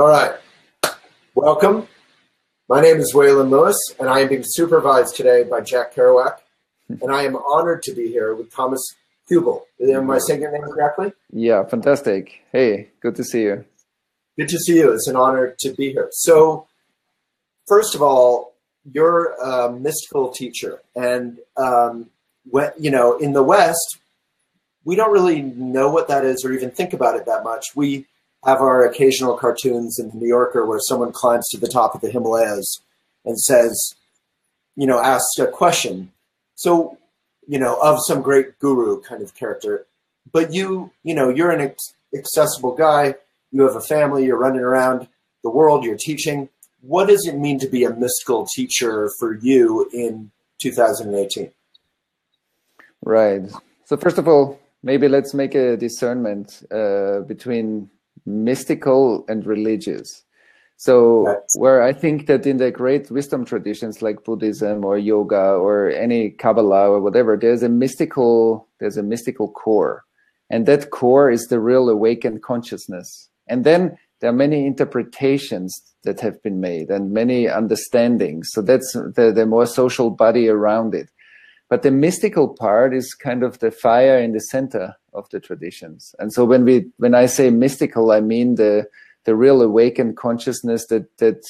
All right. Welcome. My name is Waylon Lewis, and I am being supervised today by Jack Kerouac. And I am honored to be here with Thomas Hübl. Am I saying your name correctly? Yeah, fantastic. Hey, good to see you. Good to see you. It's an honor to be here. So, first of all, you're a mystical teacher. And, in the West, we don't really know what that is or even think about it that much. We have our occasional cartoons in the New Yorker where someone climbs to the top of the Himalayas and says, asks a question. So, of some great guru kind of character. But you're an accessible guy. You have a family. You're running around the world. You're teaching. What does it mean to be a mystical teacher for you in 2018? Right. So first of all, maybe let's make a discernment between mystical and religious. So where I think that in the great wisdom traditions like Buddhism or yoga or any Kabbalah or whatever, there's a mystical core. And that core is the real awakened consciousness. And then there are many interpretations that have been made and many understandings. So that's the more social body around it. But the mystical part is kind of the fire in the center of the traditions. And so when I say mystical, I mean the real awakened consciousness that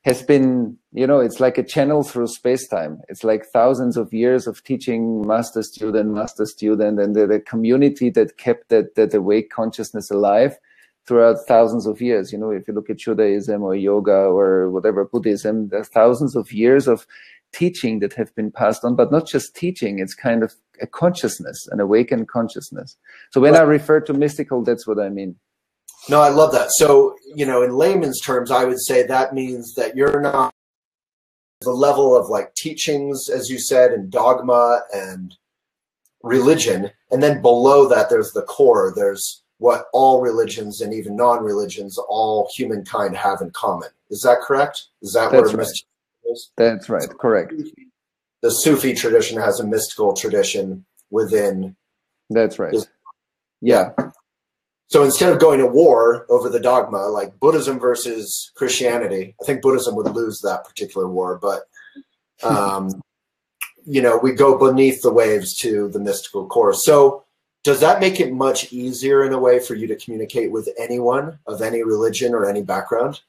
has been, it's like a channel through space-time. It's like thousands of years of teaching master student, and the community that kept that awake consciousness alive throughout thousands of years. If you look at Judaism or yoga or whatever, Buddhism, there are thousands of years of teaching that have been passed on, but not just teaching, it's kind of a consciousness, an awakened consciousness. So when I refer to mystical, that's what I mean. No, I love that. So, in layman's terms, I would say that means that you're not the level of like teachings, as you said, and dogma and religion. And then below that, there's the core. There's what all religions and even non-religions, all humankind have in common. Is that correct? Is that That's where right. mysticism is? That's right. Correct. The Sufi tradition has a mystical tradition within. That's right. Yeah. So instead of going to war over the dogma, like Buddhism versus Christianity, I think Buddhism would lose that particular war, but, we go beneath the waves to the mystical core. So does that make it much easier in a way for you to communicate with anyone of any religion or any background?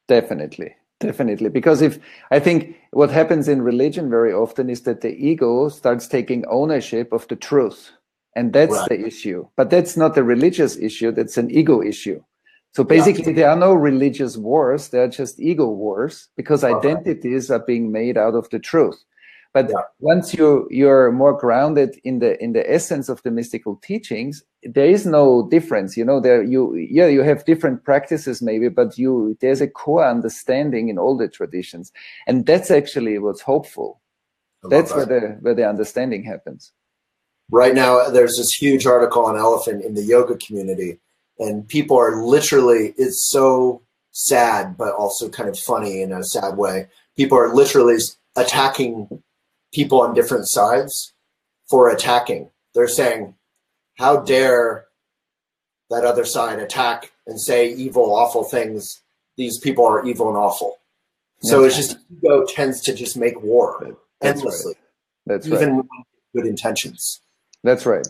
Definitely. Because I think what happens in religion very often is that the ego starts taking ownership of the truth. And that's the issue. But that's not a religious issue. That's an ego issue. So basically, there are no religious wars. There are just ego wars because identities are being made out of the truth. But once you're more grounded in the essence of the mystical teachings, there is no difference. You have different practices maybe, but there's a core understanding in all the traditions. And that's actually what's hopeful. That's where the understanding happens. Right now, there's this huge article on elephant in the yoga community, and people are literally, it's so sad, but also kind of funny in a sad way. People are literally attacking people on different sides for attacking. They're saying, how dare that other side attack and say evil, awful things. These people are evil and awful. So it's just ego tends to just make war endlessly. That's even with good intentions. That's right.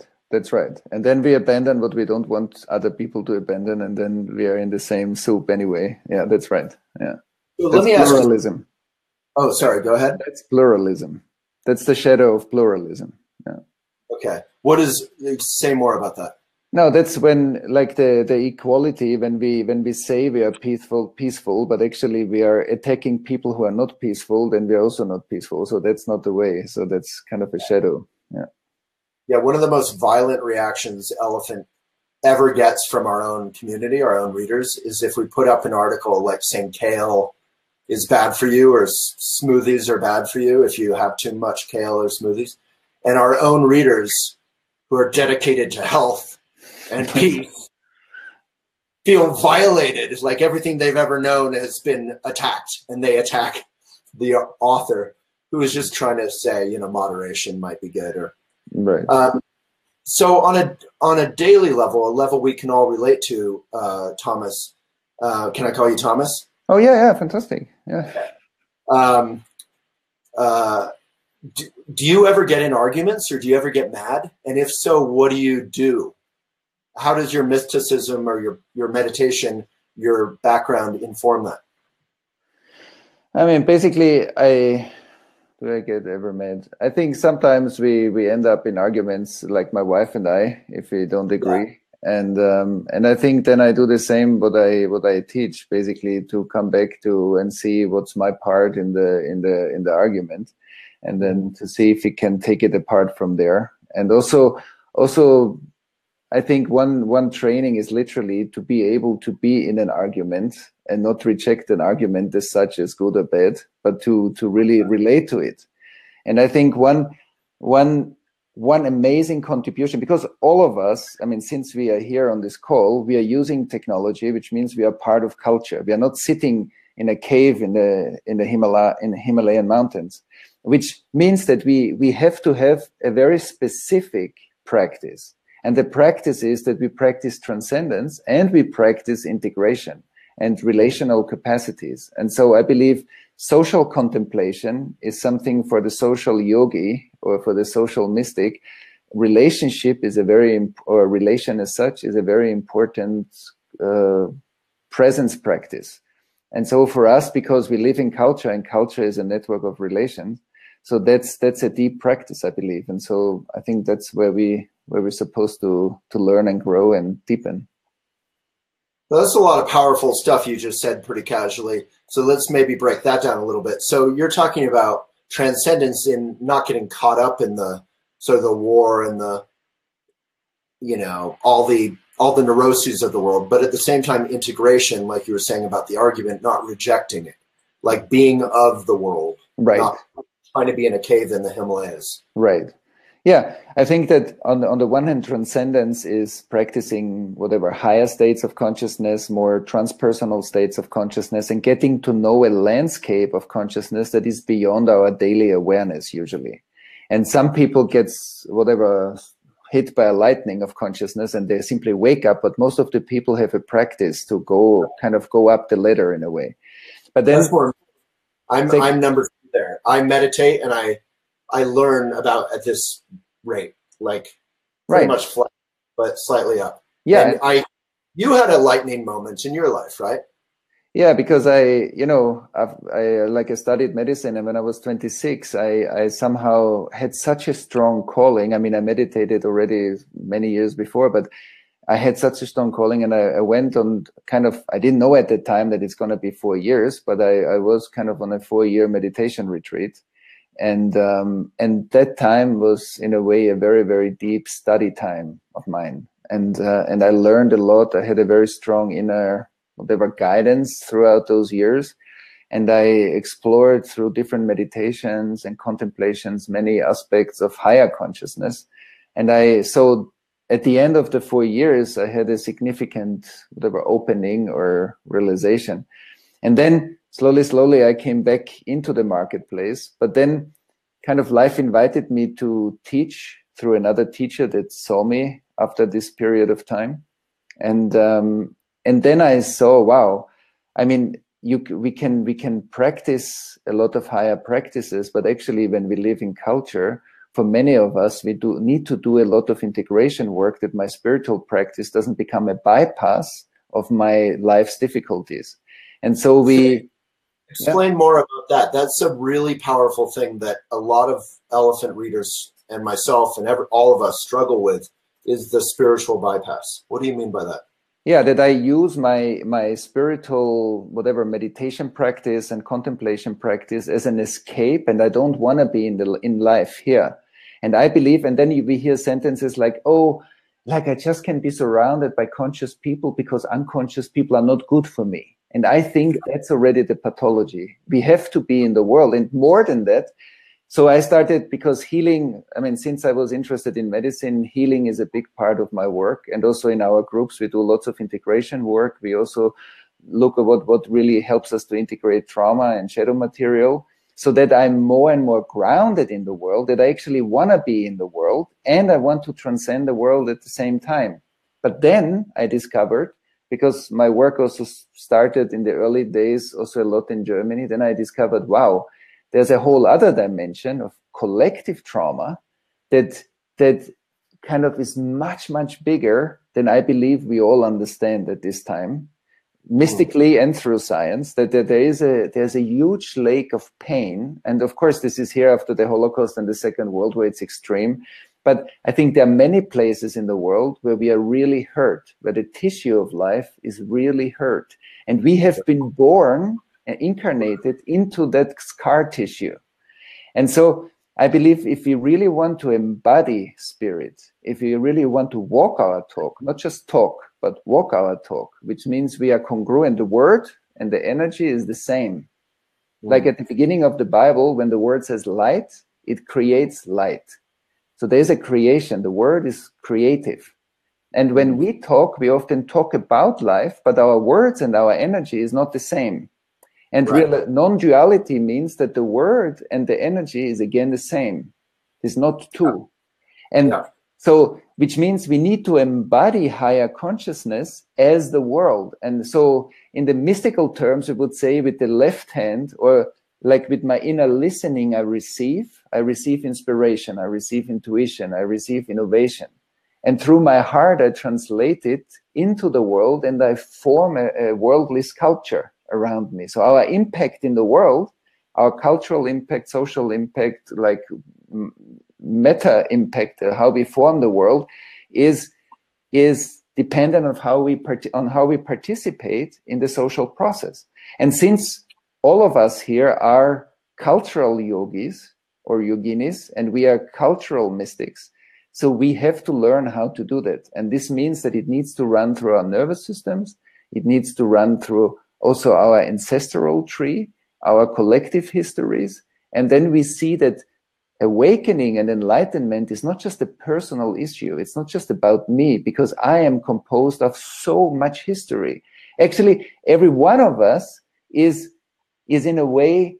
And then we abandon what we don't want other people to abandon, and then we are in the same soup anyway. Yeah, that's right. Yeah. So let me ask pluralism. Oh, sorry, go ahead. That's pluralism. That's the shadow of pluralism. Yeah. Okay. Say more about that. No, that's when like the equality, when we say we are peaceful, but actually we are attacking people who are not peaceful, then we are also not peaceful. So that's not the way. So that's kind of a shadow. Yeah. Yeah, one of the most violent reactions Elephant ever gets from our own community, our own readers, is if we put up an article like saying kale is bad for you or smoothies are bad for you if you have too much kale or smoothies. And our own readers who are dedicated to health and peace feel violated. It's like everything they've ever known has been attacked, and they attack the author who is just trying to say, moderation might be good or right. So on a daily level, a level we can all relate to, Thomas, Can I call you Thomas? Oh yeah, fantastic. Yeah. Do you ever get in arguments, or do you ever get mad? And if so, what do you do? How does your mysticism or your meditation, your background inform that? I mean, basically, do I get ever mad? I think sometimes we end up in arguments, like my wife and I, if we don't agree. Yeah. And I think then I do the same what I teach, basically, to come back to and see what's my part in the argument, and then to see if we can take it apart from there. And also I think one training is literally to be able to be in an argument and not reject an argument as such as good or bad, but to really relate to it. And I think one amazing contribution, because all of us, I mean, since we are here on this call, we are using technology, which means we are part of culture. We are not sitting in a cave in the Himalayan mountains, which means that we have to have a very specific practice. And the practice is that we practice transcendence and we practice integration and relational capacities. And so I believe social contemplation is something for the social yogi or for the social mystic. Relationship is or relation as such is a very important presence practice. And so for us, because we live in culture and culture is a network of relations, so that's a deep practice, I believe. And so I think that's where we're supposed to learn and grow and deepen. Well, that's a lot of powerful stuff you just said pretty casually. So let's maybe break that down a little bit. So you're talking about transcendence in not getting caught up in the sort of the war and the, you know, all the neuroses of the world, but at the same time, integration, like you were saying about the argument, not rejecting it, like being of the world, right? Not trying to be in a cave in the Himalayas, right? Yeah, I think that on the one hand, transcendence is practicing whatever higher states of consciousness, more transpersonal states of consciousness, and getting to know a landscape of consciousness that is beyond our daily awareness usually. And some people get whatever hit by a lightning of consciousness and they simply wake up, but most of the people have a practice to go up the ladder in a way. But then I'm number 2 there. I meditate and I learn about at this rate, like pretty much flat, but slightly up. Yeah. And you had a lightning moment in your life, right? Yeah, because I studied medicine, and when I was 26, I somehow had such a strong calling. I mean, I meditated already many years before, but I had such a strong calling, and I went on I didn't know at the time that it's going to be 4 years, but I was kind of on a 4-year meditation retreat. And that time was in a way a very, very deep study time of mine. And I learned a lot. I had a very strong inner guidance throughout those years. And I explored through different meditations and contemplations, many aspects of higher consciousness. And so at the end of the 4 years, I had a significant opening or realization. And then slowly, I came back into the marketplace, but then kind of life invited me to teach through another teacher that saw me after this period of time. And then I saw, wow, I mean, we can practice a lot of higher practices, but actually when we live in culture, for many of us, we need to do a lot of integration work that my spiritual practice doesn't become a bypass of my life's difficulties. And so we... Explain more about that. That's a really powerful thing that a lot of elephant readers and myself and all of us struggle with, is the spiritual bypass. What do you mean by that? Yeah, that I use my spiritual, meditation practice and contemplation practice as an escape, and I don't want to be in life here. And I believe, and then we hear sentences like, oh, like I just can be surrounded by conscious people because unconscious people are not good for me. And I think that's already the pathology. We have to be in the world, and more than that. So I started, because healing, I mean, since I was interested in medicine, healing is a big part of my work. And also in our groups, we do lots of integration work. We also look at what really helps us to integrate trauma and shadow material, so that I'm more and more grounded in the world, that I actually want to be in the world, and I want to transcend the world at the same time. But then I discovered because my work also started in the early days, also a lot in Germany, then I discovered, wow, there's a whole other dimension of collective trauma that kind of is much, much bigger than I believe we all understand at this time, mystically and through science, that there's a huge lake of pain. And of course, this is here after the Holocaust and the Second World War, it's extreme. But I think there are many places in the world where we are really hurt, where the tissue of life is really hurt. And we have been born and incarnated into that scar tissue. And so I believe if we really want to embody spirit, if we really want to walk our talk, not just talk, but walk our talk, which means we are congruent. The word and the energy is the same. Like at the beginning of the Bible, when the word says light, it creates light. So there's a creation. The word is creative. And when we talk, we often talk about life, but our words and our energy is not the same. And real non-duality means that the word and the energy is again the same. It's not two. And so, which means we need to embody higher consciousness as the world. And so in the mystical terms, we would say with the left hand, or like with my inner listening, I receive inspiration, I receive intuition, I receive innovation. And through my heart, I translate it into the world and I form a worldly sculpture around me. So our impact in the world, our cultural impact, social impact, like meta impact, how we form the world, is dependent on how we participate in the social process. And since all of us here are cultural yogis or yoginis, and we are cultural mystics, so we have to learn how to do that. And this means that it needs to run through our nervous systems. It needs to run through also our ancestral tree, our collective histories. And then we see that awakening and enlightenment is not just a personal issue. It's not just about me, because I am composed of so much history. Actually, every one of us is in a way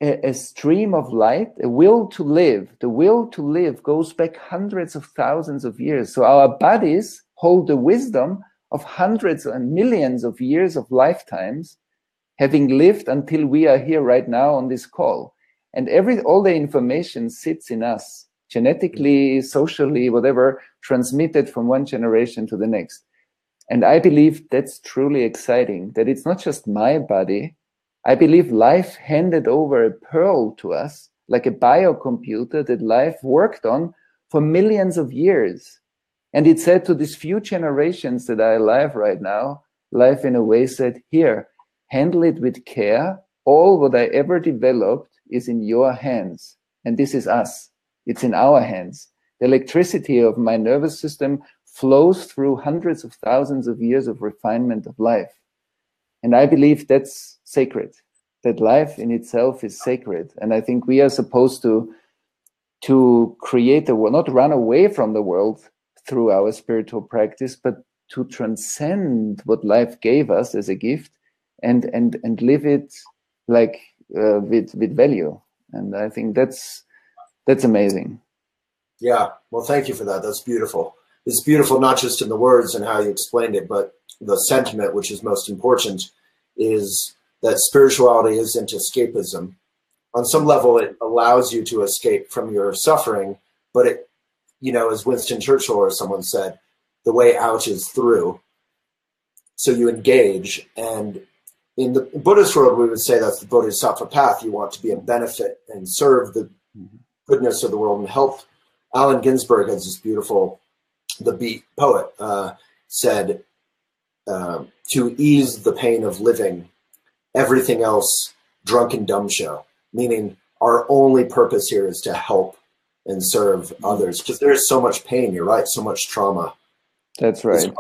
a stream of light, a will to live. The will to live goes back hundreds of thousands of years. So our bodies hold the wisdom of hundreds and millions of years of lifetimes, having lived until we are here right now on this call. And all the information sits in us, genetically, socially, whatever, transmitted from one generation to the next. And I believe that's truly exciting, that it's not just my body. I believe life handed over a pearl to us, like a biocomputer that life worked on for millions of years. And it said to these few generations that are alive right now, life in a way said, here, handle it with care. All what I ever developed is in your hands. And this is us. It's in our hands. The electricity of my nervous system flows through hundreds of thousands of years of refinement of life. And I believe that's sacred, that life in itself is sacred. And I think we are supposed to create a world, not run away from the world through our spiritual practice, but to transcend what life gave us as a gift and live it like with value. And I think that's amazing. Yeah, well, thank you for that. That's beautiful. It's beautiful not just in the words and how you explained it, but the sentiment, which is most important, is that spirituality isn't escapism. On some level, it allows you to escape from your suffering, but it, you know, as Winston Churchill or someone said, the way out is through. So you engage, and in the Buddhist world, we would say that's the Bodhisattva path. You want to be a benefit and serve the goodness of the world and help. Allen Ginsberg has this beautiful, the Beat poet, said, to ease the pain of living, everything else drunk and dumb show, meaning our only purpose here is to help and serve others, because there's so much pain, you're right, so much trauma. That's right.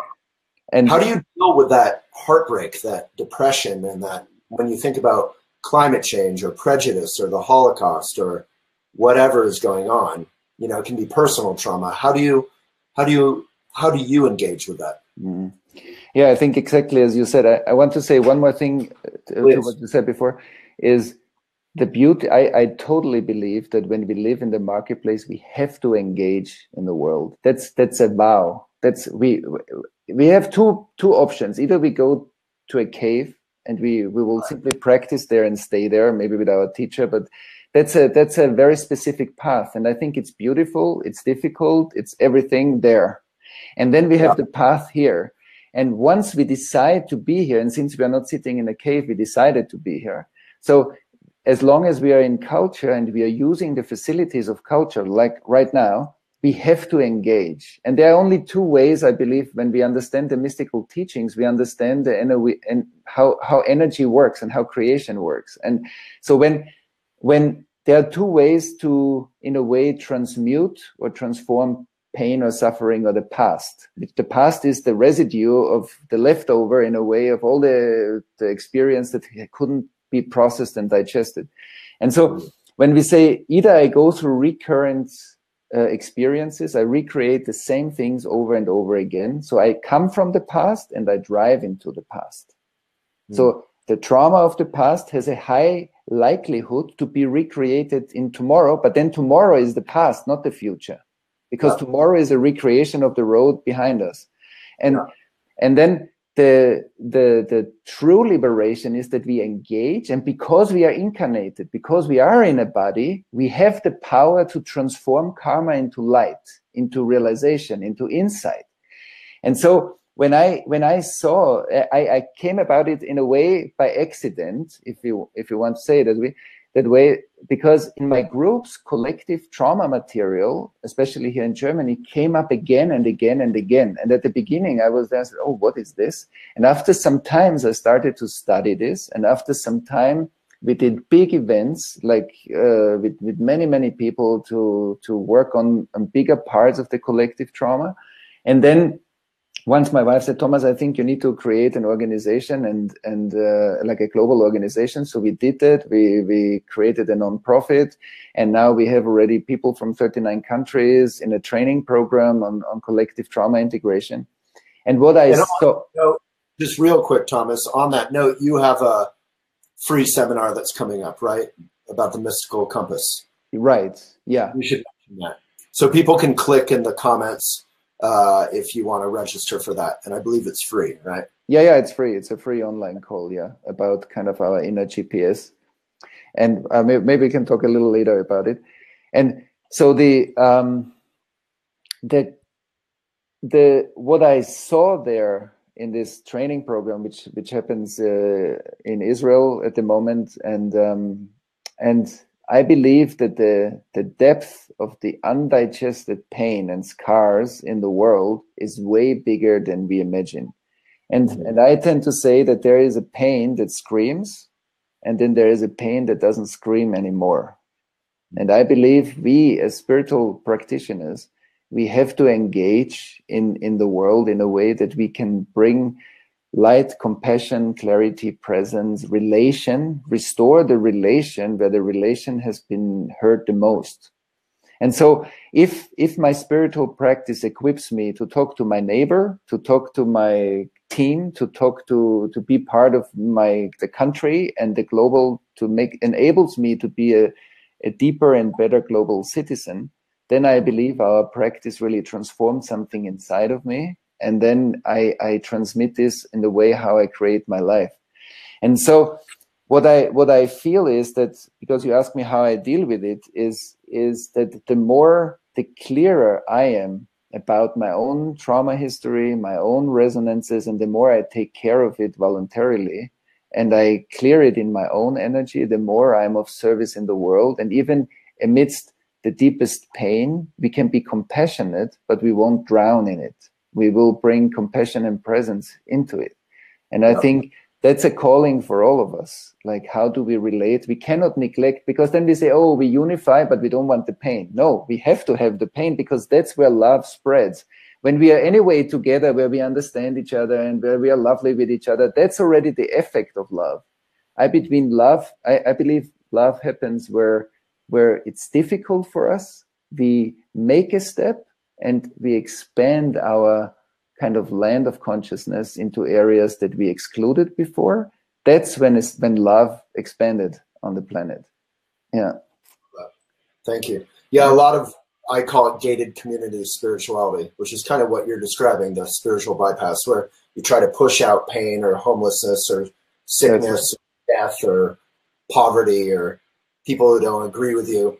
And how do you deal with that heartbreak, that depression, and that when you think about climate change or prejudice or the Holocaust or whatever is going on, you know, it can be personal trauma. How do you engage with that? Mm-hmm. Yeah, I think exactly as you said. I want to say one more thing to what you said before, is the beauty. I totally believe that when we live in the marketplace, we have to engage in the world. That's a vow. we have two options. Either we go to a cave and we will simply practice there and stay there, maybe with our teacher, but that's a very specific path. And I think it's beautiful, it's difficult, it's everything there. And then we have the path here. And once we decide to be here, and since we are not sitting in a cave, we decided to be here. So as long as we are in culture and we are using the facilities of culture, like right now, we have to engage. And there are only two ways, I believe, when we understand the mystical teachings, we understand the and how energy works and how creation works. And so when there are two ways to, in a way, transmute or transform pain or suffering or the past. The past is the residue of the leftover, in a way, of all the experience that couldn't be processed and digested. And so when we say either I go through recurrent experiences, I recreate the same things over and over again. So I come from the past and I drive into the past. So the trauma of the past has a high likelihood to be recreated in tomorrow, but then tomorrow is the past, not the future, because tomorrow is a recreation of the road behind us. And then the true liberation is that we engage, and because we are incarnated, because we are in a body, we have the power to transform karma into light, into realization, into insight. And so when I saw, I came about it in a way by accident, if you want to say it that way, because in my groups, collective trauma material, especially here in Germany, came up again and again and again. And at the beginning, I was there, oh, what is this? And after some time, I started to study this. And after some time, we did big events, like with many people to work on bigger parts of the collective trauma. And then once my wife said, Thomas, I think you need to create an organization and like a global organization. So we did that. We created a nonprofit, and now we have already people from 39 countries in a training program on collective trauma integration. And what I saw, just real quick, Thomas, on that note, you have a free seminar that's coming up, right? About the mystical compass. Right. Yeah. We should mention that. So people can click in the comments if you want to register for that. And I believe it's free, right? Yeah, it's free. It's a free online call, about kind of our inner GPS. And maybe we can talk a little later about it. And so what I saw there in this training program, which happens in Israel at the moment, and I believe that the depth of the undigested pain and scars in the world is way bigger than we imagine. And I tend to say that there is a pain that screams, and then there is a pain that doesn't scream anymore. And I believe we, as spiritual practitioners, we have to engage in the world in a way that we can bring light, compassion, clarity, presence, relation, restore the relation where the relation has been hurt the most. And so if my spiritual practice equips me to talk to my neighbor, to talk to my team, to be part of the country and the global, enables me to be a deeper and better global citizen, then I believe our practice really transforms something inside of me. And then I transmit this in the way how I create my life. And so what I feel is that, because you asked me how I deal with it, is that the clearer I am about my own trauma history, my own resonances, and the more I take care of it voluntarily, and I clear it in my own energy, the more I'm of service in the world. And even amidst the deepest pain, we can be compassionate, but we won't drown in it. We will bring compassion and presence into it. And I think that's a calling for all of us. Like, how do we relate? We cannot neglect, because then we say, oh, we unify, but we don't want the pain. No, we have to have the pain, because that's where love spreads. When we are anyway together, where we understand each other and where we are lovely with each other, that's already the effect of love. I believe love happens where it's difficult for us. We make a step, and we expand our kind of land of consciousness into areas that we excluded before. That's when love expanded on the planet. Yeah. Thank you. Yeah, I call it gated community spirituality, which is kind of what you're describing, the spiritual bypass, where you try to push out pain or homelessness or sickness, or death or poverty or people who don't agree with you.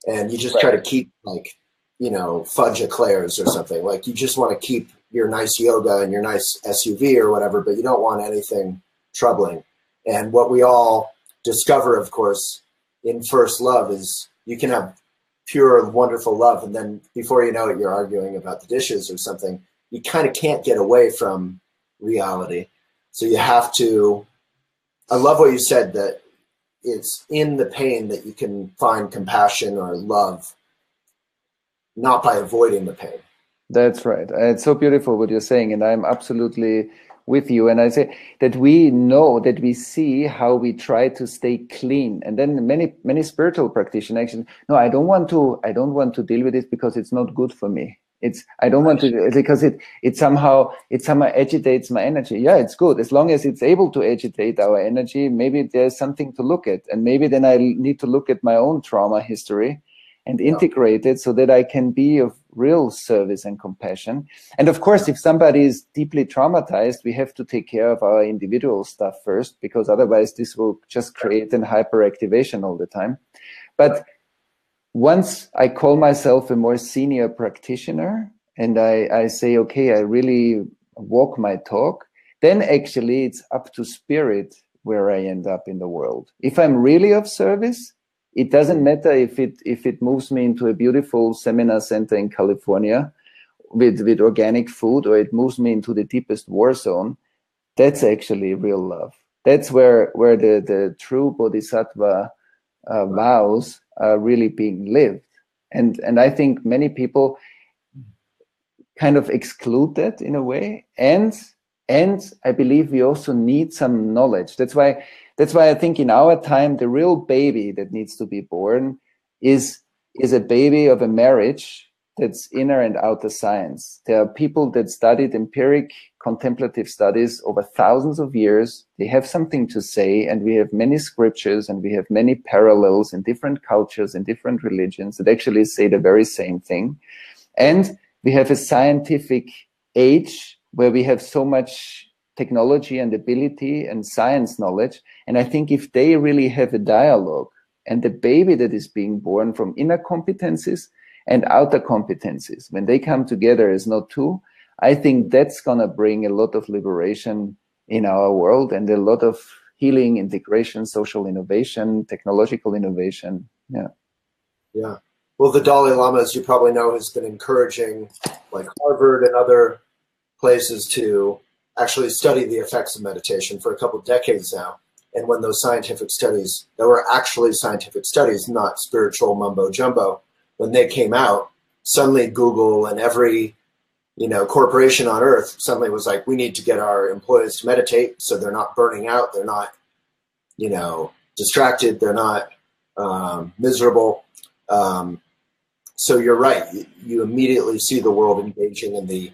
And you just try to keep, like, you know, fudge eclairs or something. Like, you just want to keep your nice yoga and your nice SUV or whatever, but you don't want anything troubling. And what we all discover, of course, in first love is you can have pure, wonderful love, and then before you know it, you're arguing about the dishes or something. You kind of can't get away from reality. So you have to, I love what you said, that it's in the pain that you can find compassion or love, not by avoiding the pain. That's right. It's so beautiful what you're saying, and I'm absolutely with you. And I say that we know, that we see how we try to stay clean, and then many spiritual practitioners actually, no, I don't want to deal with it because it's not good for me. I don't want to, because it somehow agitates my energy. Yeah, it's good as long as it's able to agitate our energy. Maybe there's something to look at, and maybe then I need to look at my own trauma history and integrate it so that I can be of real service and compassion. And of course, if somebody is deeply traumatized, we have to take care of our individual stuff first, because otherwise this will just create an hyperactivation all the time. But once I call myself a more senior practitioner and I say, okay, I really walk my talk, then actually it's up to spirit where I end up in the world. If I'm really of service, it doesn't matter if it moves me into a beautiful seminar center in California with organic food, or it moves me into the deepest war zone. That's actually real love. That's where the true bodhisattva vows are really being lived. And I think many people kind of exclude that in a way. And I believe we also need some knowledge. That's why I think in our time, the real baby that needs to be born is a baby of a marriage that's inner and outer science. There are people that studied empiric contemplative studies over thousands of years. They have something to say, and we have many scriptures and we have many parallels in different cultures and different religions that actually say the very same thing. And we have a scientific age where we have so much technology and ability and science knowledge. And I think if they really have a dialogue, and the baby that is being born from inner competencies and outer competencies, when they come together as not two, I think that's going to bring a lot of liberation in our world and a lot of healing, integration, social innovation, technological innovation. Yeah. Yeah. Well, the Dalai Lama, as you probably know, has been encouraging, like Harvard and other places, to actually study the effects of meditation for a couple of decades now. And when those scientific studies, that were actually scientific studies, not spiritual mumbo jumbo, when they came out, suddenly Google and every, corporation on earth suddenly was like, we need to get our employees to meditate so they're not burning out, they're not, distracted, they're not miserable. So you're right. You immediately see the world engaging in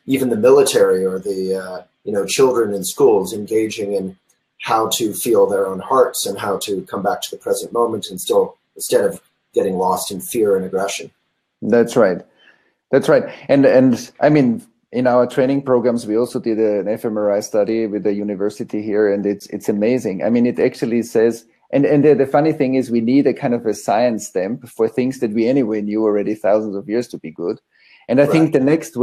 even the military or the, children in schools engaging in how to feel their own hearts and how to come back to the present moment and still, instead of getting lost in fear and aggression. That's right. That's right. And I mean, in our training programs, we also did an fMRI study with the university here, and it's amazing. I mean, it actually says, and the funny thing is, we need a kind of a science stamp for things that we anyway knew already thousands of years to be good. And I think the next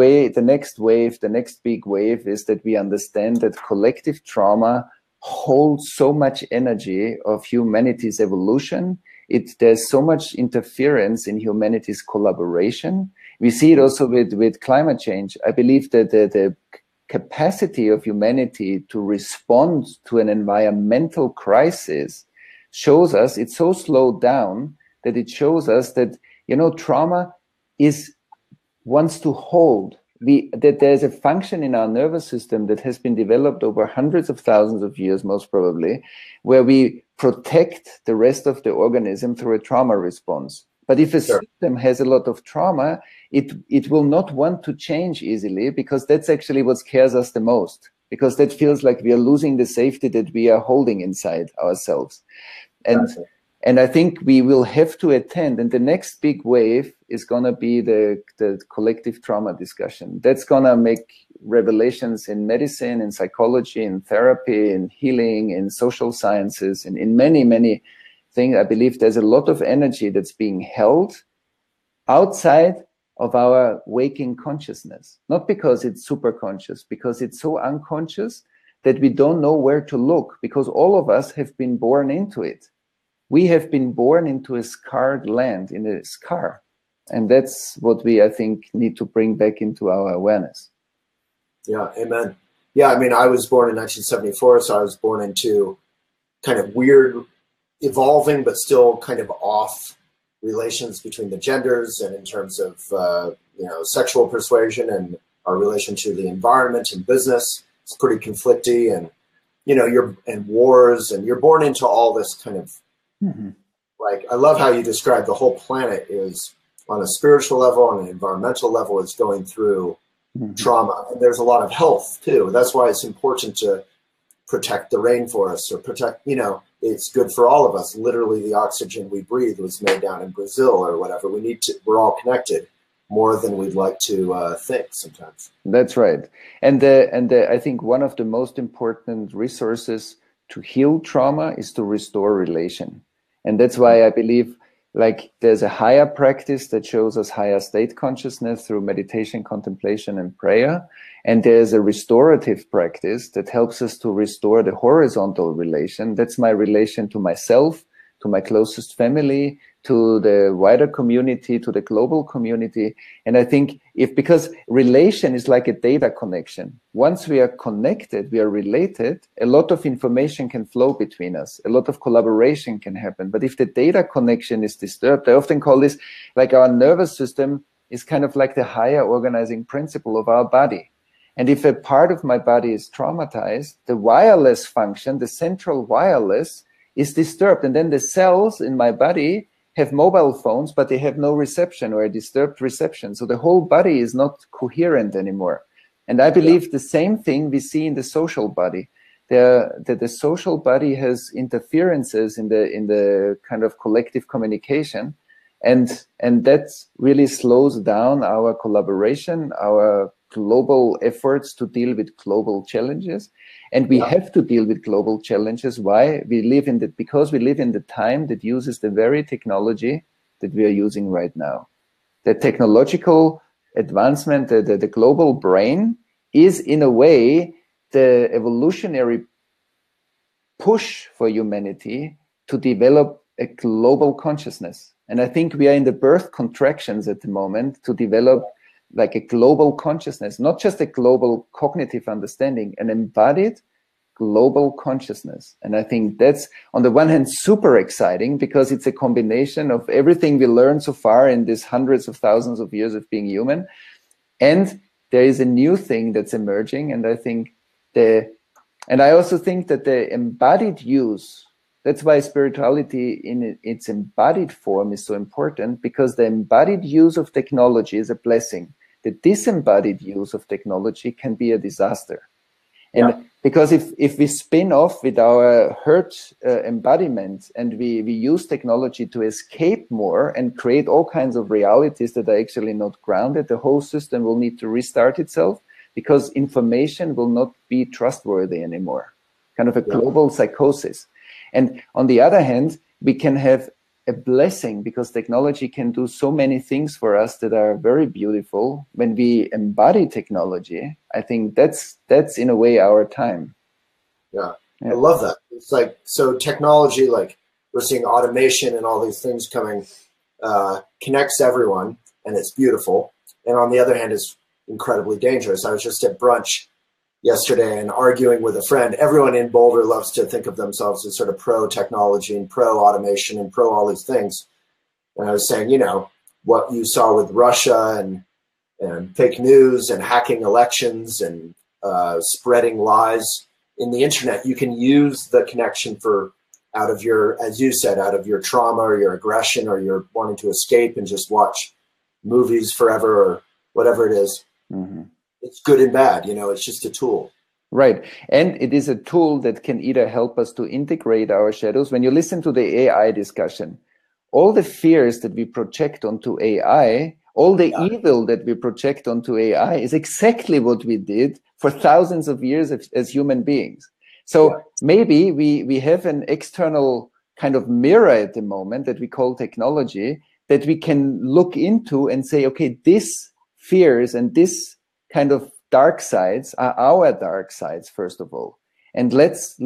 big wave is that we understand that collective trauma holds so much energy of humanity's evolution. There's so much interference in humanity's collaboration. We see it also with climate change. I believe that the capacity of humanity to respond to an environmental crisis shows us, it's so slowed down that it shows us that, trauma wants to hold. That there's a function in our nervous system that has been developed over hundreds of thousands of years, most probably, where we protect the rest of the organism through a trauma response. But if a system has a lot of trauma, it will not want to change easily, because that's actually what scares us the most, because that feels like we are losing the safety that we are holding inside ourselves. And And I think we will have to attend. And the next big wave is going to be the collective trauma discussion. That's going to make revelations in medicine, in psychology, in therapy, in healing, in social sciences, and in many, many things. I believe there's a lot of energy that's being held outside of our waking consciousness. Not because it's super conscious, because it's so unconscious that we don't know where to look, because all of us have been born into it. We have been born into a scarred land, in a scar. And that's what we, I think, need to bring back into our awareness. Yeah, amen. Yeah, I mean, I was born in 1974, so I was born into kind of weird, evolving, but still kind of off relations between the genders, and in terms of, sexual persuasion and our relation to the environment and business. It's pretty conflicty, and, and wars, and you're born into all this kind of, like, I love how you describe the whole planet is on a spiritual level, on an environmental level, is going through trauma. And there's a lot of health too. That's why it's important to protect the rainforests, or protect, it's good for all of us. Literally, the oxygen we breathe was made down in Brazil or whatever. We're all connected more than we'd like to think sometimes. That's right. And I think one of the most important resources to heal trauma is to restore relation. And that's why I believe, like, there's a higher practice that shows us higher state consciousness through meditation, contemplation, and prayer. And there's a restorative practice that helps us to restore the horizontal relation. That's my relation to myself, to my closest family, to the wider community, to the global community. And I think because relation is like a data connection. Once we are connected, we are related, a lot of information can flow between us. A lot of collaboration can happen. But if the data connection is disturbed, I often call this like our nervous system is kind of like the higher organizing principle of our body. And if a part of my body is traumatized, the wireless function, the central wireless, is disturbed. And then the cells in my body have mobile phones, but they have no reception or a disturbed reception. So the whole body is not coherent anymore. And I believe the same thing we see in the social body. The social body has interferences in the kind of collective communication. And that really slows down our collaboration, our global efforts to deal with global challenges. And we have to deal with global challenges. Why? Because we live in the time that uses the very technology that we are using right now. The technological advancement, the global brain is in a way the evolutionary push for humanity to develop a global consciousness. And I think we are in the birth contractions at the moment to develop like a global consciousness, not just a global cognitive understanding, an embodied global consciousness. And I think that's, on the one hand, super exciting because it's a combination of everything we learned so far in these hundreds of thousands of years of being human. And there is a new thing that's emerging. And I think I also think that the embodied use, that's why spirituality in its embodied form is so important, because the embodied use of technology is a blessing. The disembodied use of technology can be a disaster. And because if we spin off with our hurt embodiment and we use technology to escape more and create all kinds of realities that are actually not grounded, the whole system will need to restart itself because information will not be trustworthy anymore. Kind of a global psychosis. And on the other hand, we can have a blessing because technology can do so many things for us that are very beautiful. When we embody technology, I think that's in a way our time. Yeah. I love that. It's like, so technology, like we're seeing automation and all these things coming, connects everyone, and it's beautiful. And on the other hand, it's incredibly dangerous. I was just at brunch yesterday and arguing with a friend. Everyone in Boulder loves to think of themselves as sort of pro technology and pro automation and pro all these things. And I was saying, what you saw with Russia and fake news and hacking elections and spreading lies in the internet, you can use the connection out of your, as you said, out of your trauma or your aggression or your wanting to escape and just watch movies forever or whatever it is. Mm-hmm. It's good and bad, it's just a tool. Right. And it is a tool that can either help us to integrate our shadows. When you listen to the AI discussion, all the fears that we project onto AI, all the evil that we project onto AI is exactly what we did for thousands of years as human beings. So maybe we have an external kind of mirror at the moment that we call technology that we can look into and say, okay, this fears and this kind of dark sides are our dark sides, first of all. And let's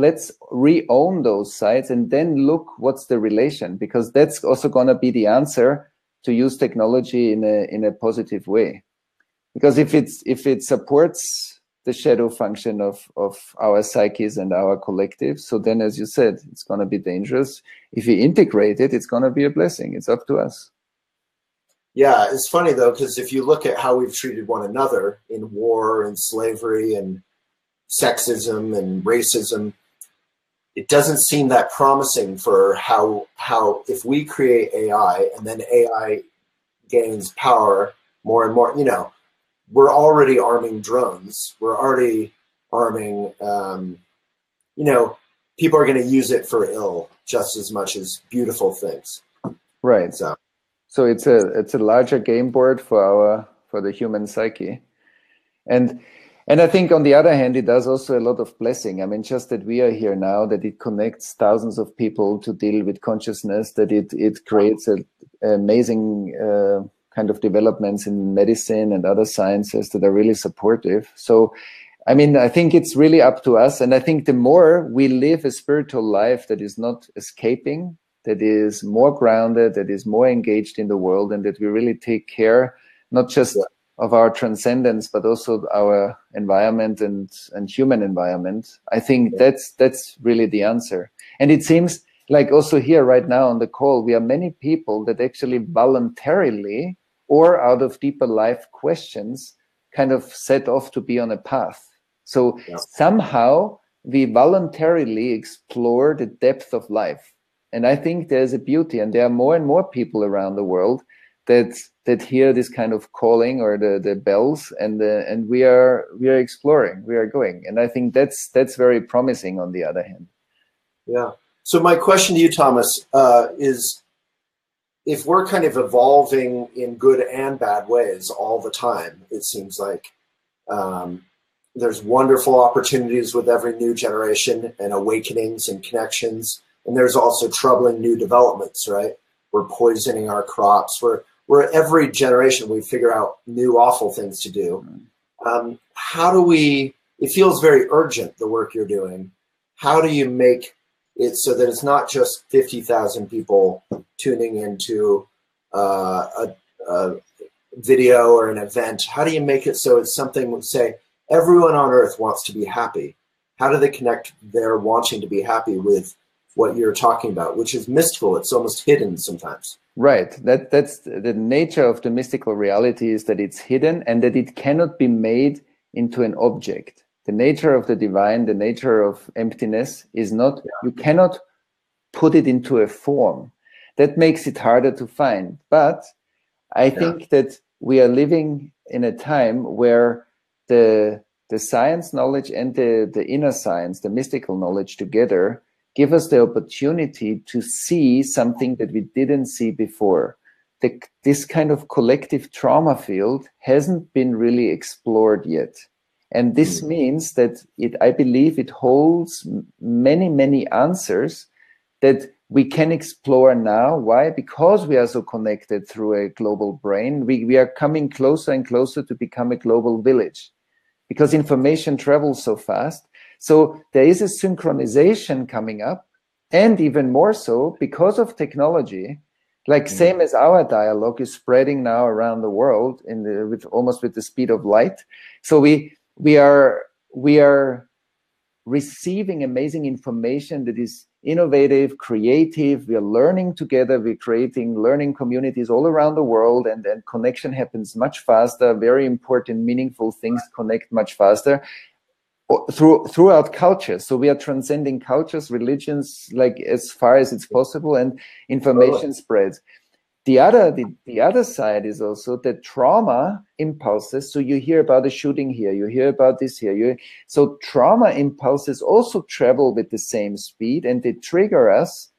re-own those sides and then look what's the relation, because that's also going to be the answer to use technology in a positive way. Because if it supports the shadow function of our psyches and our collective, so then, as you said, it's going to be dangerous. If we integrate it, it's going to be a blessing. It's up to us. Yeah, it's funny though, because if you look at how we've treated one another in war and slavery and sexism and racism, it doesn't seem that promising for how if we create AI and then AI gains power more and more, you know, we're already arming drones. We're already arming, you know, people are going to use it for ill just as much as beautiful things. Right. So it's a larger game board for the human psyche. And I think on the other hand, it does also a lot of blessing. I mean, just that we are here now, that it connects thousands of people to deal with consciousness, that it creates an amazing kind of developments in medicine and other sciences that are really supportive. So, I mean, I think it's really up to us. And I think the more we live a spiritual life that is not escaping, that is more grounded, that is more engaged in the world, and that we really take care, not just of our transcendence, but also our environment and human environment. I think that's really the answer. And it seems like also here right now on the call, we are many people that actually voluntarily or out of deeper life questions kind of set off to be on a path. So somehow we voluntarily explore the depth of life. And I think there's a beauty, and there are more and more people around the world that hear this kind of calling or the bells, and we are exploring, we are going, and I think that's very promising. On the other hand, yeah. So my question to you, Thomas, is if we're kind of evolving in good and bad ways all the time, it seems like there's wonderful opportunities with every new generation and awakenings and connections. And there's also troubling new developments, right? We're poisoning our crops. We're every generation we figure out new awful things to do. How do we, it feels very urgent, the work you're doing. How do you make it so that it's not just 50,000 people tuning into a video or an event? How do you make it so it's something, say, everyone on earth wants to be happy? How do they connect their wanting to be happy with what you're talking about, which is mystical? It's almost hidden sometimes. Right. That's the nature of the mystical reality, is that it's hidden and that it cannot be made into an object. The nature of the divine, the nature of emptiness is not, you cannot put it into a form. That makes it harder to find. But I think that we are living in a time where the science knowledge and the inner science, the mystical knowledge together, give us the opportunity to see something that we didn't see before. This kind of collective trauma field hasn't been really explored yet. And this means that I believe it holds many, many answers that we can explore now. Why? Because we are so connected through a global brain. We are coming closer and closer to become a global village, because information travels so fast. So there is a synchronization coming up, and even more so because of technology, like same as our dialogue is spreading now around the world almost with the speed of light. So we are receiving amazing information that is innovative, creative. We are learning together. We're creating learning communities all around the world, and then connection happens much faster. Very important, meaningful things connect much faster throughout cultures. So we are transcending cultures, religions, like as far as it's possible, and information spreads. the other side is also the trauma impulses. So you hear about a shooting here, you hear about this here. So trauma impulses also travel with the same speed, and they trigger us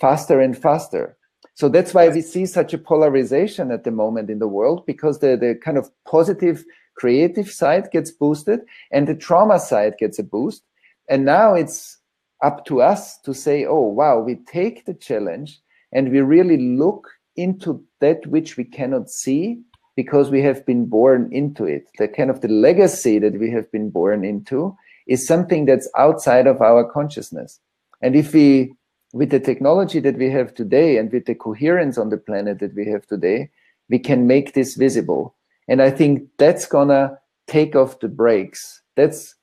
faster and faster. So that's why we see such a polarization at the moment in the world, because the kind of positive creative side gets boosted and the trauma side gets a boost. And now it's up to us to say, oh, wow, we take the challenge and we really look into that which we cannot see because we have been born into it. The kind of the legacy that we have been born into is something that's outside of our consciousness. And if we, with the technology that we have today and with the coherence on the planet that we have today, we can make this visible. And I think that's gonna take off the brakes. That's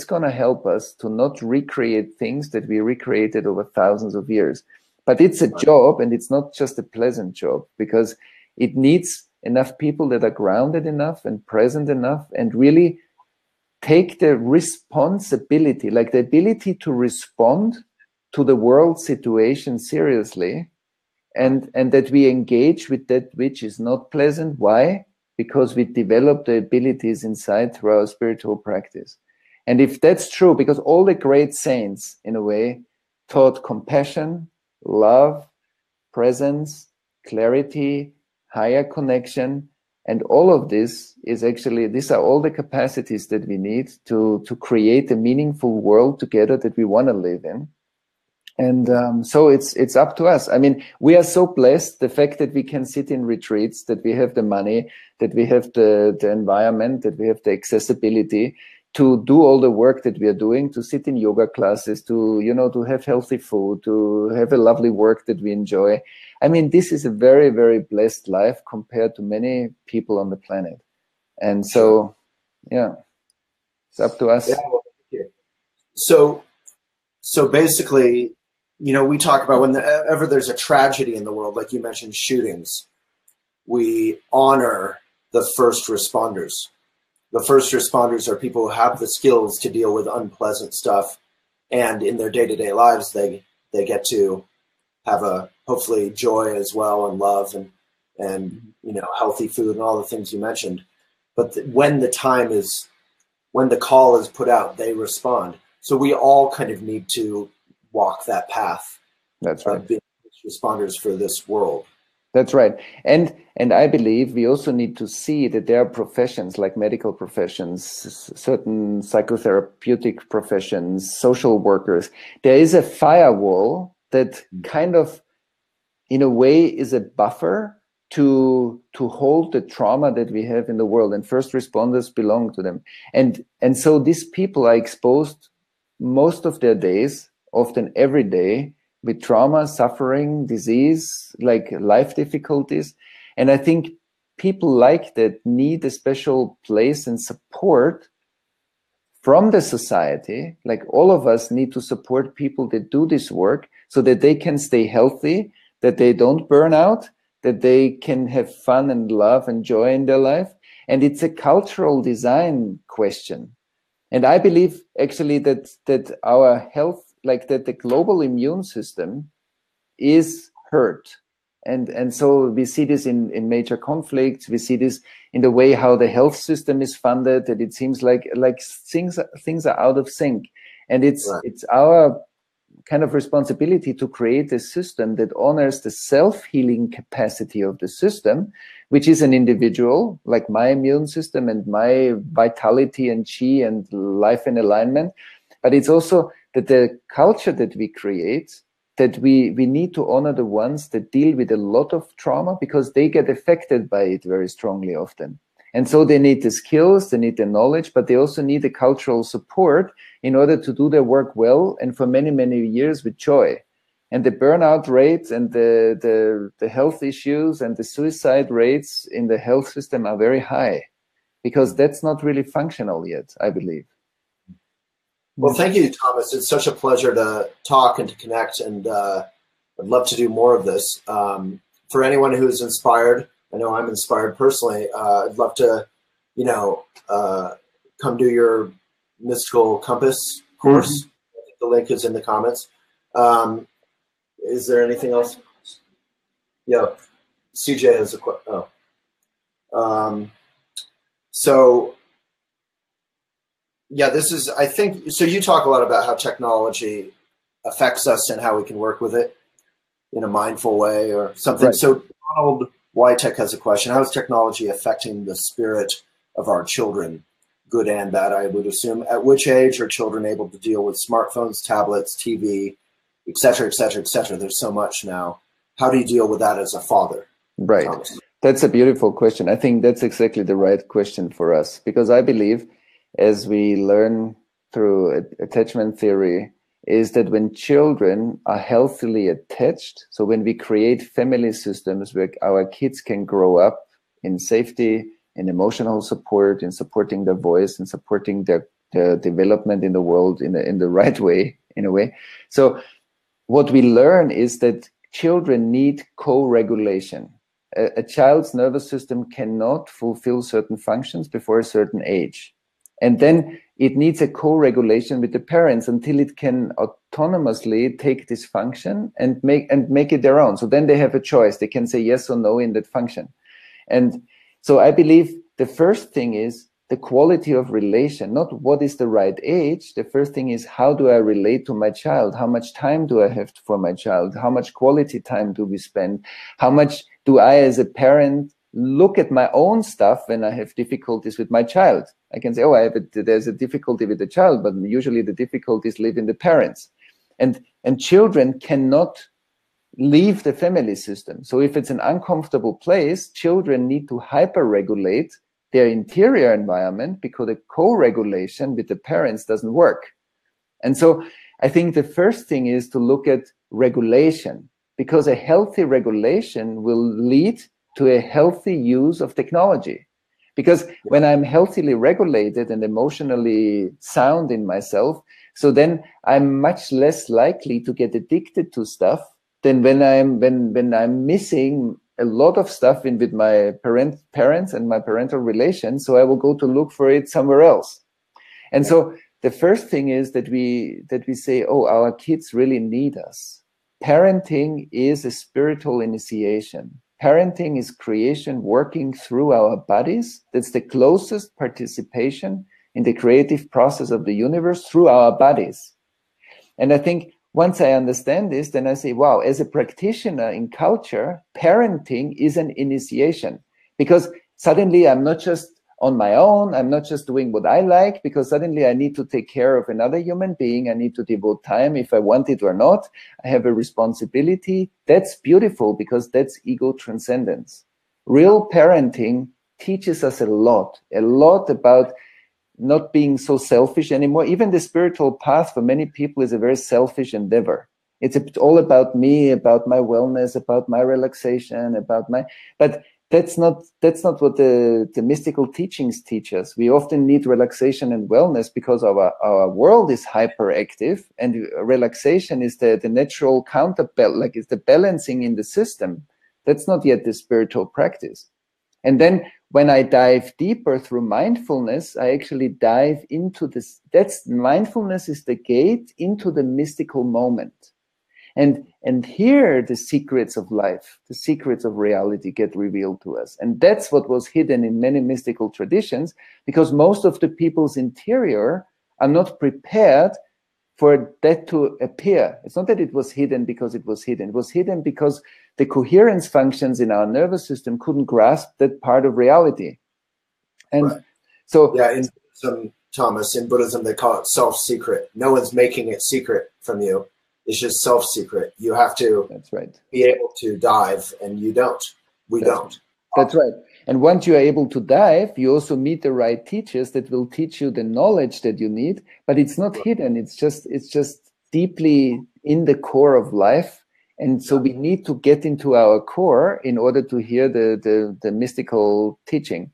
gonna help us to not recreate things that we recreated over thousands of years. But it's a job, and it's not just a pleasant job, because it needs enough people that are grounded enough and present enough and really take the responsibility, like the ability to respond to the world situation seriously, and that we engage with that which is not pleasant. Why? Because we develop the abilities inside through our spiritual practice. And if that's true, because all the great saints, in a way, taught compassion, love, presence, clarity, higher connection, and all of this is actually, these are all the capacities that we need to create a meaningful world together that we want to live in. And so it's up to us. I mean, we are so blessed, the fact that we can sit in retreats, that we have the money, that we have the environment, that we have the accessibility to do all the work that we are doing, to sit in yoga classes, to, you know, to have healthy food, to have a lovely work that we enjoy. I mean, this is a very, very blessed life compared to many people on the planet. And so, yeah, it's up to us. Yeah, well, thank you. So basically, you know, we talk about whenever there's a tragedy in the world, like you mentioned, shootings, we honor the first responders. The first responders are people who have the skills to deal with unpleasant stuff, and in their day-to-day lives, they get to have a hopefully joy as well, and love, and you know, healthy food and all the things you mentioned. But when the call is put out, they respond. So we all kind of need to walk that path. That's right. Of being responders for this world. That's right. And I believe we also need to see that there are professions like medical professions, certain psychotherapeutic professions, social workers. There is a firewall that kind of, in a way, is a buffer to hold the trauma that we have in the world, and first responders belong to them. And so these people are exposed most of their days, often every day, with trauma, suffering, disease, like life difficulties. And I think people like that need a special place and support from the society. Like all of us need to support people that do this work so that they can stay healthy, that they don't burn out, that they can have fun and love and joy in their life. And it's a cultural design question. And I believe actually that our health, like that the global immune system is hurt. And so we see this in major conflicts. We see this in the way how the health system is funded, that it seems like things are out of sync. And it's our kind of responsibility to create a system that honors the self-healing capacity of the system, which is an individual, like my immune system and my vitality and chi and life in alignment. But it's also that the culture that we create, that we need to honor the ones that deal with a lot of trauma, because they get affected by it very strongly often. And so they need the skills, they need the knowledge, but they also need the cultural support in order to do their work well and for many, many years with joy. And the burnout rates and the health issues and the suicide rates in the health system are very high, because that's not really functional yet, I believe. Well, thank you, Thomas. It's such a pleasure to talk and to connect, and I'd love to do more of this. For anyone who is inspired, I know I'm inspired personally. I'd love to, you know, come do your Mystical Compass course. I think the link is in the comments. Is there anything else? Yeah. CJ has a question. So yeah, this is, I think, so you talk a lot about how technology affects us and how we can work with it in a mindful way or something. Right. So Donald Wytech has a question. How is technology affecting the spirit of our children, good and bad, I would assume? At which age are children able to deal with smartphones, tablets, TV, et cetera, et cetera, et cetera? There's so much now. How do you deal with that as a father? Right. Thomas? That's a beautiful question. I think that's exactly the right question for us, because I believe, as we learn through attachment theory, is that when children are healthily attached, so when we create family systems where our kids can grow up in safety, in emotional support, in supporting their voice, and supporting their development in the world in the right way, in a way. So what we learn is that children need co-regulation. A child's nervous system cannot fulfill certain functions before a certain age. And then it needs a co-regulation with the parents until it can autonomously take this function and make it their own. So then they have a choice. They can say yes or no in that function. And so I believe the first thing is the quality of relation, not what is the right age. The first thing is, how do I relate to my child? How much time do I have for my child? How much quality time do we spend? How much do I, as a parent, look at my own stuff when I have difficulties with my child? I can say, oh, there's a difficulty with the child, but usually the difficulties live in the parents. And children cannot leave the family system. So if it's an uncomfortable place, children need to hyper-regulate their interior environment because the co-regulation with the parents doesn't work. And so I think the first thing is to look at regulation, because a healthy regulation will lead to a healthy use of technology. Because when I'm healthily regulated and emotionally sound in myself, so then I'm much less likely to get addicted to stuff than when I'm missing a lot of stuff with my parents and my parental relations. So I will go to look for it somewhere else. And so the first thing is that we say, oh, our kids really need us. Parenting is a spiritual initiation. Parenting is creation working through our bodies. That's the closest participation in the creative process of the universe, through our bodies. And I think once I understand this, then I say, wow, as a practitioner in culture, parenting is an initiation, because suddenly I'm not just on my own. I'm not just doing what I like, because suddenly I need to take care of another human being. I need to devote time if I want it or not. I have a responsibility. That's beautiful, because that's ego transcendence. Real parenting teaches us a lot about not being so selfish anymore. Even the spiritual path for many people is a very selfish endeavor. It's all about me, about my wellness, about my relaxation, but that's not what the mystical teachings teach us. We often need relaxation and wellness because our world is hyperactive, and relaxation is the natural counterbalance, like it's the balancing in the system. That's not yet the spiritual practice. And then when I dive deeper through mindfulness, I actually dive into this. Mindfulness is the gate into the mystical moment. And here the secrets of life, the secrets of reality get revealed to us. And that's what was hidden in many mystical traditions, because most of the people's interior are not prepared for that to appear. It's not that it was hidden because it was hidden. It was hidden because the coherence functions in our nervous system couldn't grasp that part of reality. And so... Yeah, in Buddhism, Thomas, in Buddhism, they call it self-secret. No one's making it secret from you. It's just self-secret. You have to be able to dive, and you don't. We don't. That's right. And once you are able to dive, you also meet the right teachers that will teach you the knowledge that you need. But it's not hidden. It's just deeply in the core of life. And so we need to get into our core in order to hear the mystical teaching.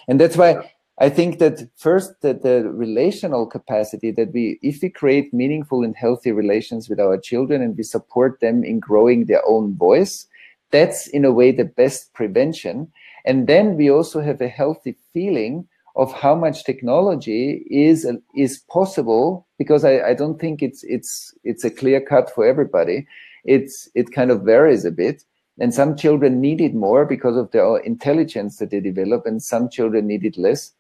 And that's why I think that first, that the relational capacity that if we create meaningful and healthy relations with our children and we support them in growing their own voice, that's in a way the best prevention. And then we also have a healthy feeling of how much technology is possible, because I don't think it's a clear cut for everybody. It kind of varies a bit. And some children need it more because of their intelligence that they develop, and some children need it less.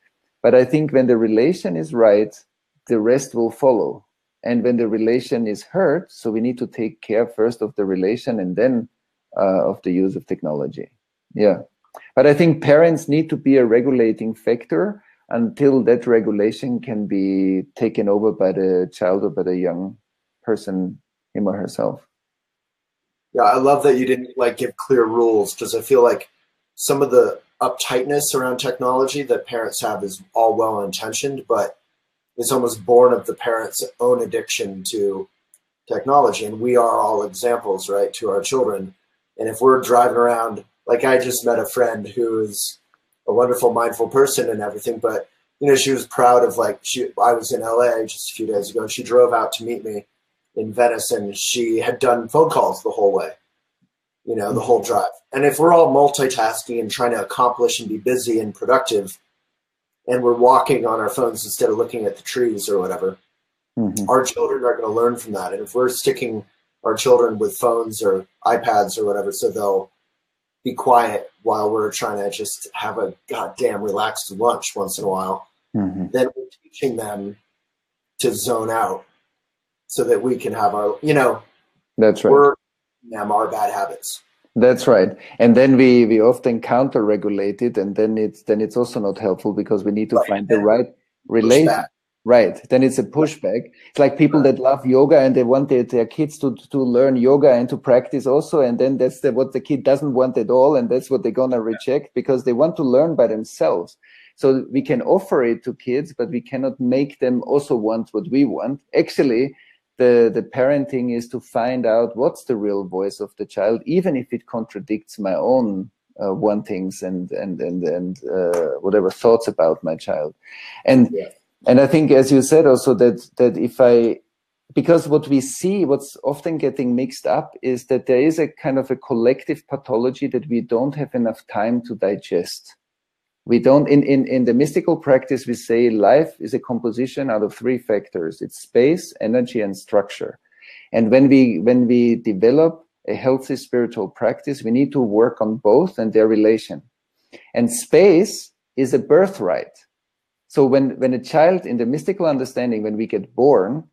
But I think when the relation is right, the rest will follow. And when the relation is hurt, so we need to take care first of the relation and then of the use of technology. Yeah. But I think parents need to be a regulating factor until that regulation can be taken over by the child or by the young person, him or herself. Yeah, I love that you didn't like give clear rules, because I feel like some of the uptightness around technology that parents have is all well intentioned, but it's almost born of the parents' own addiction to technology. And we are all examples, right, to our children. And if we're driving around, like I just met a friend who is a wonderful, mindful person and everything, but you know, she was proud of like, I was in LA just a few days ago, and she drove out to meet me in Venice, and she had done phone calls the whole way, you know, the whole drive. And if we're all multitasking and trying to accomplish and be busy and productive, and we're walking on our phones instead of looking at the trees or whatever, our children are going to learn from that. And if we're sticking our children with phones or iPads or whatever, so they'll be quiet while we're trying to just have a goddamn relaxed lunch once in a while, then we're teaching them to zone out so that we can have our, you know, that's right. We're them our bad habits. That's right. And then we often counter-regulate it, and then it's also not helpful, because we need to find the right relation. Right. Then it's a pushback. It's like people that love yoga and they want their kids to learn yoga and to practice also. And then that's what the kid doesn't want at all. And that's what they're going to reject, because they want to learn by themselves. So we can offer it to kids, but we cannot make them also want what we want. Actually, the parenting is to find out what's the real voice of the child, even if it contradicts my own wantings and whatever thoughts about my child. And I think, as you said also, that because what we see, what's often getting mixed up, is that there is a kind of a collective pathology that we don't have enough time to digest. We don't, in the mystical practice, we say life is a composition out of 3 factors. It's space, energy, and structure. And when we develop a healthy spiritual practice, we need to work on both and their relation. And space is a birthright. So when a child, in the mystical understanding, when we get born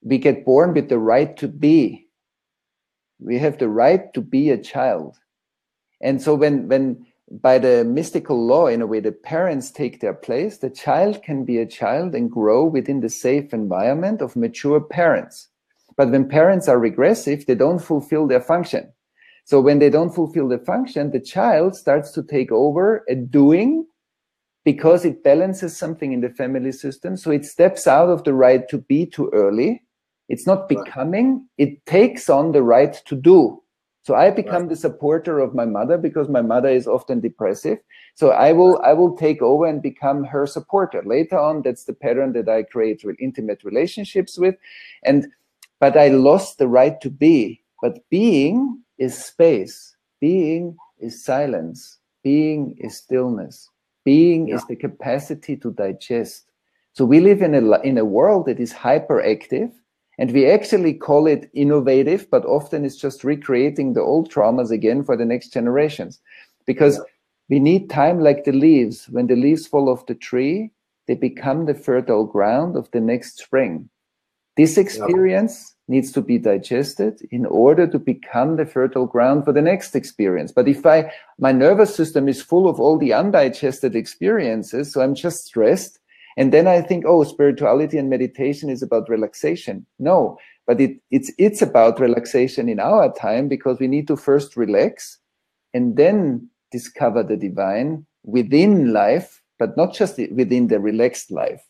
with the right to be. We have the right to be a child. And so when by the mystical law, in a way, the parents take their place, the child can be a child and grow within the safe environment of mature parents. But when parents are regressive, they don't fulfill their function. So when they don't fulfill the function, the child starts to take over a doing, because it balances something in the family system. So it steps out of the right to be too early. It's not becoming, it takes on the right to do. So I become the supporter of my mother, because my mother is often depressive. So I will take over and become her supporter. Later on, that's the pattern that I create with intimate relationships with. But I lost the right to be. But being is space. Being is silence. Being is stillness. Being is the capacity to digest. So we live in a world that is hyperactive. And we actually call it innovative, but often it's just recreating the old traumas again for the next generations. Because we need time like the leaves. When the leaves fall off the tree, they become the fertile ground of the next spring. This experience needs to be digested in order to become the fertile ground for the next experience. But if my nervous system is full of all the undigested experiences, so I'm just stressed, and then I think, oh, spirituality and meditation is about relaxation. No, but it's about relaxation in our time, because we need to first relax and then discover the divine within life, but not just within the relaxed life.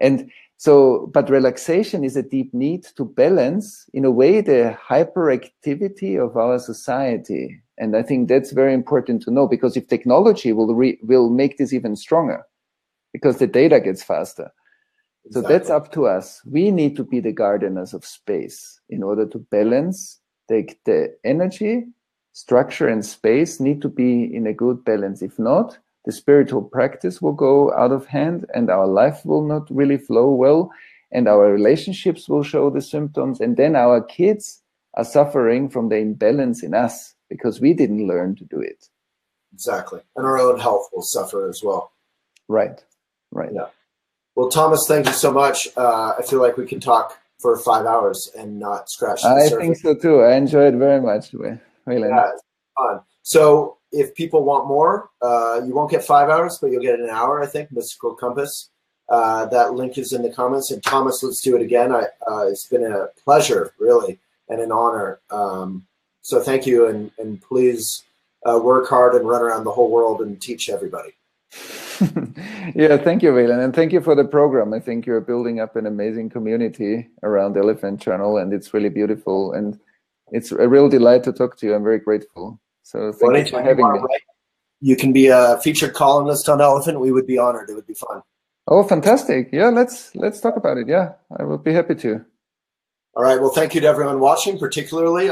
And so, but relaxation is a deep need to balance, in a way, the hyperactivity of our society. And I think that's very important to know, because if technology will make this even stronger, because the data gets faster. So that's up to us. We need to be the gardeners of space in order to balance the energy, structure, and space need to be in a good balance. If not, the spiritual practice will go out of hand, and our life will not really flow well, and our relationships will show the symptoms, and then our kids are suffering from the imbalance in us. because we didn't learn to do it. Exactly. And our own health will suffer as well. Right. Right. Yeah. Well, Thomas, thank you so much. I feel like we can talk for 5 hours and not scratch the surface. I think so too. I enjoyed very much. Wayland. Yeah, it's fun. So if people want more, you won't get 5 hours, but you'll get an hour, I think, Mystical Compass. That link is in the comments. And Thomas, let's do it again. It's been a pleasure, really, and an honor. So thank you, and please work hard and run around the whole world and teach everybody. Yeah, thank you, Wayland, and thank you for the program. I think you're building up an amazing community around the Elephant Channel, and it's really beautiful. And it's a real delight to talk to you. I'm very grateful. So thank you for having me. You can be a featured columnist on Elephant. We would be honored. It would be fun. Oh, fantastic. Yeah, let's talk about it. Yeah, I will be happy to. All right. Well, thank you to everyone watching, particularly.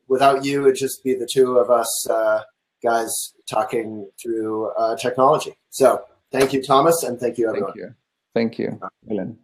Without you, it'd just be the two of us guys talking through technology. So thank you, Thomas, and thank you, everyone. Thank you, Wayland.